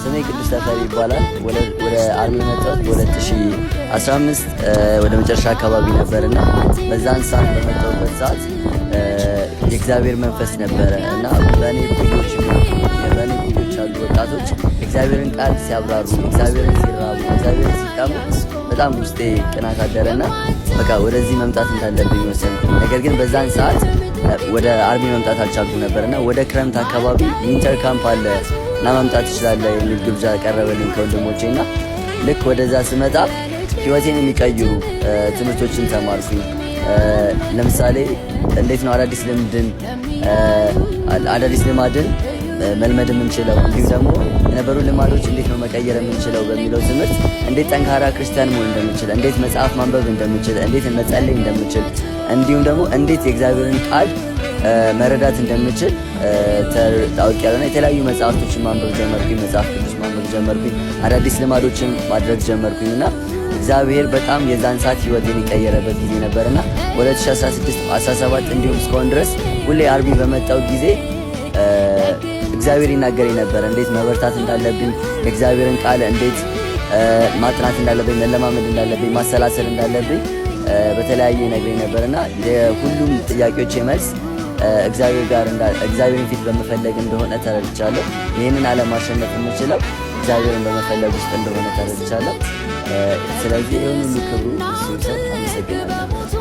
ስሜ ቅዱስ ተፈሪ ይባላል። ወደ አርሚ የመጣሁት በ2015 ወደ መጨረሻ አካባቢ ነበርና በዛን ሰዓት በመጣሁበት ሰዓት የእግዚአብሔር መንፈስ ነበረ እና በእኔ ኩዮች ያሉ ወጣቶች እግዚአብሔርን ቃል ሲያብራሩ፣ እግዚአብሔርን ሲራቡ፣ እግዚአብሔርን ሲጣሙ በጣም ውስጤ ቅናት አደረና በቃ ወደዚህ መምጣት እንዳለብኝ ወሰንኩ። ነገር ግን በዛን ሰዓት ወደ አርሚ መምጣት አልቻልኩም ነበርና ወደ ክረምት አካባቢ ዊንተር ካምፕ አለ እና መምጣት ትችላለህ የሚል ግብዣ ቀረበልኝ ከወንድሞቼ እና ልክ ወደዛ ስመጣ ህይወቴን የሚቀይሩ ትምህርቶችን ተማርኩኝ። ለምሳሌ እንዴት ነው አዳዲስ ልማድን መልመድ የምንችለው፣ እንዲሁም ደግሞ የነበሩ ልማዶች እንዴት ነው መቀየር የምንችለው በሚለው ትምህርት እንዴት ጠንካራ ክርስቲያን መሆን እንደምችል፣ እንዴት መጽሐፍ ማንበብ እንደምችል፣ እንዴት መጸለይ እንደምችል፣ እንዲሁም ደግሞ እንዴት የእግዚአብሔርን ቃል መረዳት እንደምችል ታውቂያለና የተለያዩ መጽሐፍቶችን ማንበብ ጀመርኩኝ። መጽሐፍ ቅዱስ ማንበብ ጀመርኩኝ። አዳዲስ ልማዶችን ማድረግ ጀመርኩኝና እግዚአብሔር በጣም የዛን ሰዓት ህይወቴን የቀየረበት ጊዜ ነበርና 2016 17 እንዲሁም እስካሁን ድረስ ሁሌ አርቢ በመጣው ጊዜ እግዚአብሔር ይናገረኝ ነበር እንዴት መበርታት እንዳለብኝ፣ የእግዚአብሔርን ቃል እንዴት ማጥናት እንዳለብኝ፣ መለማመድ እንዳለብኝ፣ ማሰላሰል እንዳለብኝ በተለያየ ነግረኝ ነበርና የሁሉም ጥያቄዎቼ መልስ እግዚአብሔርን ፊት በመፈለግ እንደሆነ ተረድቻለሁ። ይህንን ዓለም ማሸነፍ የምችለው እግዚአብሔርን በመፈለግ ውስጥ እንደሆነ ተረድቻለሁ። ስለዚህ ይህን ሁሉ ክብሩ እሱ ይሰጥ። አመሰግናለሁ።